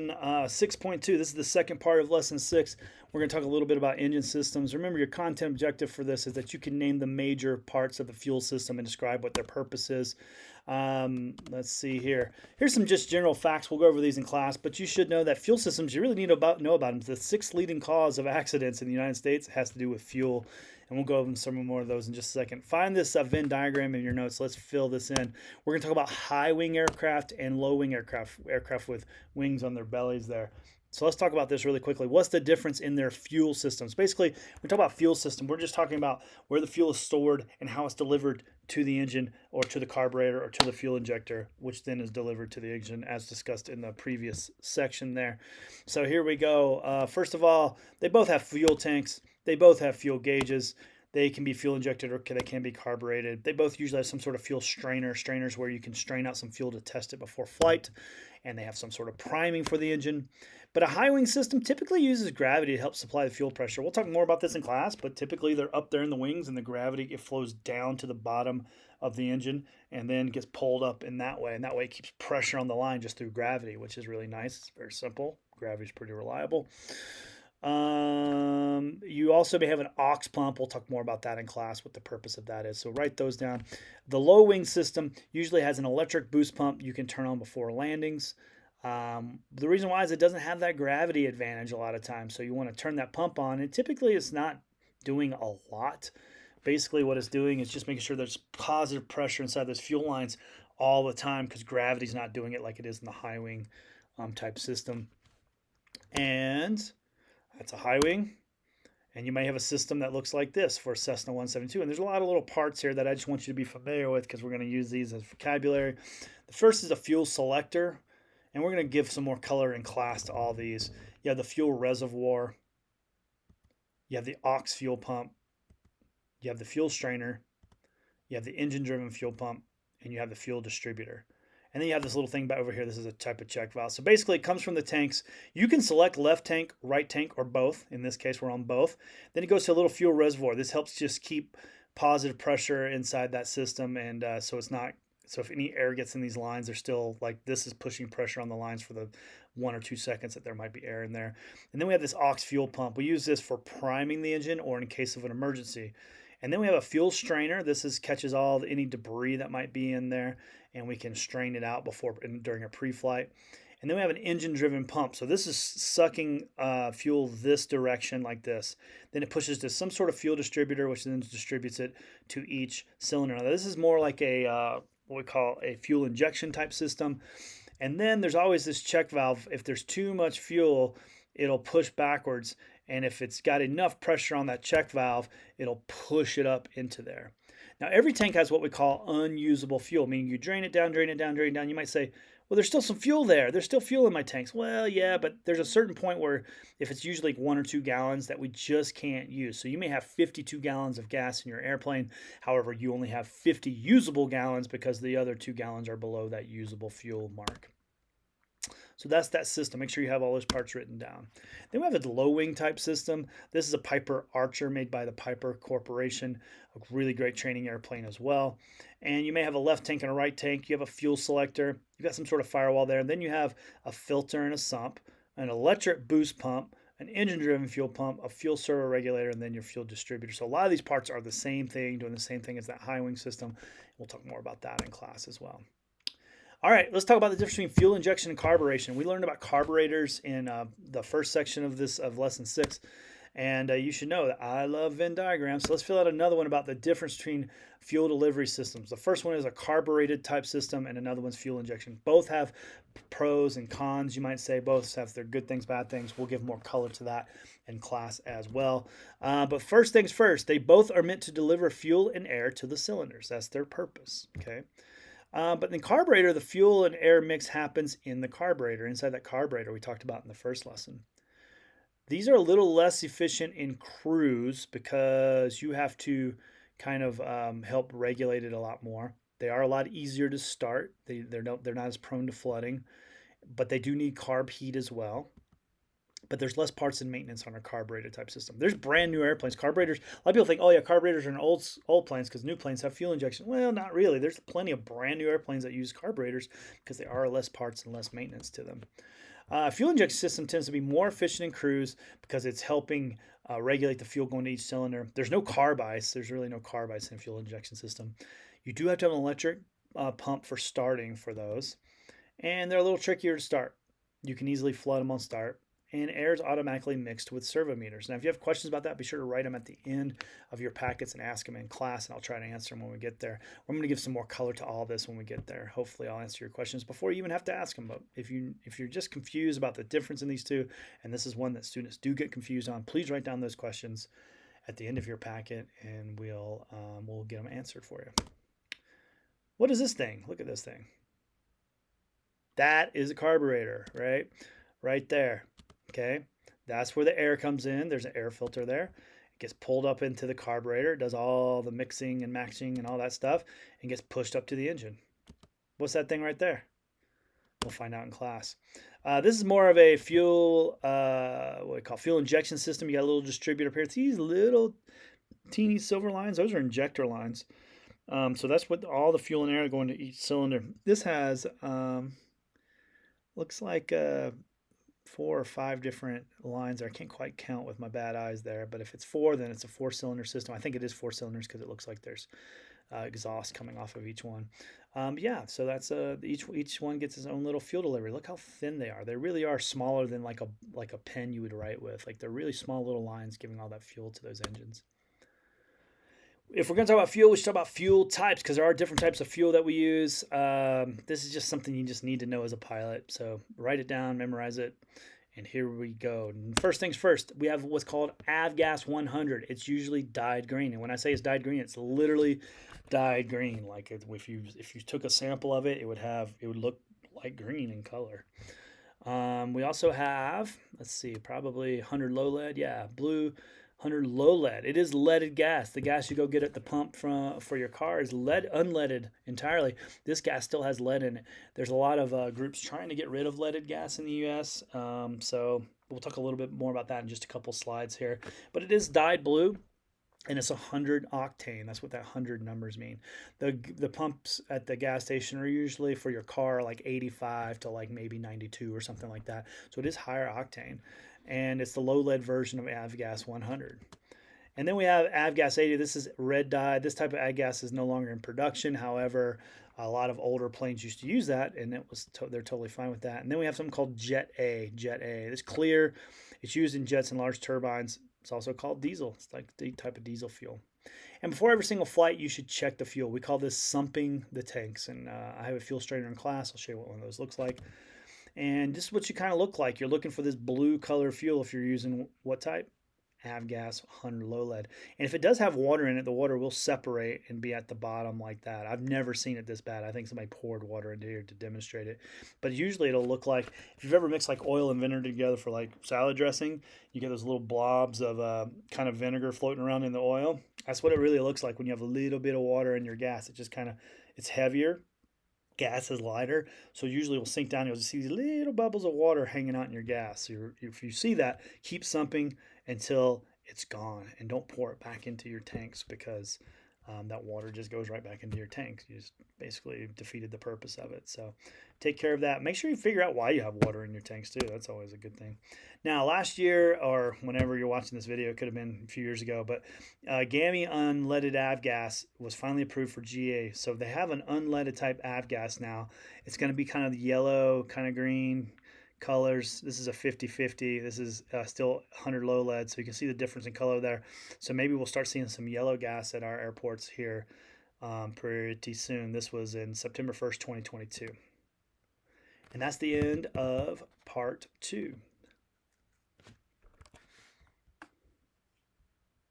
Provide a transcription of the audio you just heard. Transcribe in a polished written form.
6.2, this is the second part of lesson 6. We're going to talk a little bit about engine systems. Remember, your content objective for this is that you can name the major parts of the fuel system and describe what their purpose is. Let's see here. Here's some just general facts. We'll go over these in class, but you should know that fuel systems, you really need to know about them. The sixth leading cause of accidents in the United States has to do with fuel, and we'll go over some more of those in just a second. Find this Venn diagram in your notes. Let's fill this in. We're going to talk about high wing aircraft and low wing aircraft with wings on their bellies there. So let's talk about this really quickly. What's the difference in their fuel systems? Basically, when we talk about fuel system, we're just talking about where the fuel is stored and how it's delivered to the engine or to the carburetor or to the fuel injector, which then is delivered to the engine as discussed in the previous section there. So here we go. First of all, they both have fuel tanks. They both have fuel gauges. They can be fuel injected or they can be carbureted. They both usually have some sort of fuel strainers where you can strain out some fuel to test it before flight. And they have some sort of priming for the engine. But a high wing system typically uses gravity to help supply the fuel pressure. We'll talk more about this in class, but typically they're up there in the wings and the gravity, it flows down to the bottom of the engine and then gets pulled up in that way. And that way it keeps pressure on the line just through gravity, which is really nice. It's very simple. Gravity is pretty reliable. You also may have an aux pump. We'll talk more about that in class, what the purpose of that is. So write those down. The low wing system usually has an electric boost pump you can turn on before landings. The reason why is it doesn't have that gravity advantage a lot of times. So you want to turn that pump on, and typically it's not doing a lot. Basically what it's doing is just making sure there's positive pressure inside those fuel lines all the time because gravity's not doing it like it is in the high wing type system. And that's a high wing. And you may have a system that looks like this for Cessna 172. And there's a lot of little parts here that I just want you to be familiar with because we're going to use these as vocabulary. The first is a fuel selector. And we're going to give some more color in class to all these. You have the fuel reservoir. You have the aux fuel pump. You have the fuel strainer. You have the engine-driven fuel pump. And you have the fuel distributor. And then you have this little thing back over here. This is a type of check valve. So basically it comes from the tanks. You can select left tank, right tank, or both. In this case, we're on both. Then it goes to a little fuel reservoir. This helps just keep positive pressure inside that system. And so if any air gets in these lines, they're still like this is pushing pressure on the lines for the 1 or 2 seconds that there might be air in there. And then we have this aux fuel pump. We use this for priming the engine or in case of an emergency. And then we have a fuel strainer. This catches any debris that might be in there, and we can strain it out during a pre-flight. And then we have an engine-driven pump. So this is sucking fuel this direction like this. Then it pushes to some sort of fuel distributor, which then distributes it to each cylinder. Now this is more like what we call a fuel injection type system. And then there's always this check valve. If there's too much fuel, it'll push backwards. And if it's got enough pressure on that check valve, it'll push it up into there. Now, every tank has what we call unusable fuel, meaning you drain it down, drain it down, drain it down. You might say, well, there's still some fuel there. There's still fuel in my tanks. Well, yeah, but there's a certain point where if it's usually like 1 or 2 gallons that we just can't use. So you may have 52 gallons of gas in your airplane. However, you only have 50 usable gallons because the other 2 gallons are below that usable fuel mark. So that's that system. Make sure you have all those parts written down. Then we have a low wing type system. This is a Piper Archer made by the Piper Corporation, a really great training airplane as well. And you may have a left tank and a right tank. You have a fuel selector. You've got some sort of firewall there. And then you have a filter and a sump, an electric boost pump, an engine-driven fuel pump, a fuel servo regulator, and then your fuel distributor. So a lot of these parts are the same thing, doing the same thing as that high wing system. We'll talk more about that in class as well. All right, let's talk about the difference between fuel injection and carburation. We learned about carburetors in the first section of lesson 6, and you should know that I love Venn diagrams. So let's fill out another one about the difference between fuel delivery systems. The first one is a carbureted type system, and another one's fuel injection. Both have pros and cons, you might say. Both have their good things, bad things. We'll give more color to that in class as well. But first things first, they both are meant to deliver fuel and air to the cylinders. That's their purpose, okay? But in the carburetor, the fuel and air mix happens in the carburetor, inside that carburetor we talked about in the first lesson. These are a little less efficient in cruise because you have to kind of help regulate it a lot more. They are a lot easier to start. They're not as prone to flooding, but they do need carb heat as well. But there's less parts and maintenance on a carburetor type system. There's brand new airplanes. Carburetors, a lot of people think, oh yeah, carburetors are in old planes because new planes have fuel injection. Well, not really. There's plenty of brand new airplanes that use carburetors because there are less parts and less maintenance to them. Fuel injection system tends to be more efficient in cruise because it's helping regulate the fuel going to each cylinder. There's no carb ice. There's really no carb ice in a fuel injection system. You do have to have an electric pump for starting for those, and they're a little trickier to start. You can easily flood them on start, and air is automatically mixed with servo meters. Now, if you have questions about that, be sure to write them at the end of your packets and ask them in class, and I'll try to answer them when we get there. I'm going to give some more color to all this when we get there. Hopefully, I'll answer your questions before you even have to ask them. But if you're just confused about the difference in these two, and this is one that students do get confused on, please write down those questions at the end of your packet, and we'll get them answered for you. What is this thing? Look at this thing. That is a carburetor, right? Right there. Okay. That's where the air comes in. There's an air filter there. It gets pulled up into the carburetor. It does all the mixing and matching and all that stuff and gets pushed up to the engine. What's that thing right there? We'll find out in class. This is more of a fuel, what we call fuel injection system. You got a little distributor up here. It's these little teeny silver lines. Those are injector lines. So that's what all the fuel and air going to each cylinder. This has, looks like 4 or 5 different lines there. I can't quite count with my bad eyes there, but if it's 4, then it's a 4-cylinder system. I think it is 4 cylinders because it looks like there's exhaust coming off of each one. Yeah, so that's each one gets its own little fuel delivery. Look how thin they are. They really are smaller than like a pen you would write with. Like they're really small little lines giving all that fuel to those engines. If we're going to talk about fuel, we should talk about fuel types because there are different types of fuel that we use. This is just something you just need to know as a pilot. So write it down, memorize it, and here we go. First things first, we have what's called Avgas 100. It's usually dyed green, and when I say it's dyed green, it's literally dyed green. Like if you took a sample of it, it would look like green in color. We also have, let's see, probably 100 low lead. Yeah, blue. 100 low lead. It is leaded gas. The gas you go get at the pump for your car is unleaded entirely. This gas still has lead in it. There's a lot of groups trying to get rid of leaded gas in the U.S. So we'll talk a little bit more about that in just a couple slides here. But it is dyed blue, and it's 100 octane. That's what that 100 numbers mean. The pumps at the gas station are usually for your car like 85 to like maybe 92 or something like that. So it is higher octane. And it's the low lead version of Avgas 100. And then we have Avgas 80. This is red dye. This type of avgas is no longer in production. However, a lot of older planes used to use that, and they're totally fine with that. And then we have something called Jet A. Jet A. It's clear. It's used in jets and large turbines. It's also called diesel. It's like the type of diesel fuel. And before every single flight, you should check the fuel. We call this sumping the tanks. And I have a fuel strainer in class. I'll show you what one of those looks like. And this is what you kind of look like. You're looking for this blue color fuel if you're using what type? Avgas 100 low lead. And if it does have water in it, the water will separate and be at the bottom like that. I've never seen it this bad. I think somebody poured water into here to demonstrate it. But usually it'll look like, if you've ever mixed like oil and vinegar together for like salad dressing, you get those little blobs of kind of vinegar floating around in the oil. That's what it really looks like when you have a little bit of water in your gas. It just kind of, it's heavier. Gas is lighter, so usually will sink down. You'll just see these little bubbles of water hanging out in your gas. So if you see that, keep sumping until it's gone, and don't pour it back into your tanks because that water just goes right back into your tanks. You just basically defeated the purpose of it. So take care of that. Make sure you figure out why you have water in your tanks too. That's always a good thing. Now, last year, or whenever you're watching this video, it could have been a few years ago, but GAMI unleaded avgas was finally approved for GA. So they have an unleaded type avgas now. It's going to be kind of yellow, kind of green colors. This is a 50-50. This is still 100 low lead, so you can see the difference in color there. So maybe we'll start seeing some yellow gas at our airports here pretty soon. This was in September 1st, 2022. And that's the end of part 2.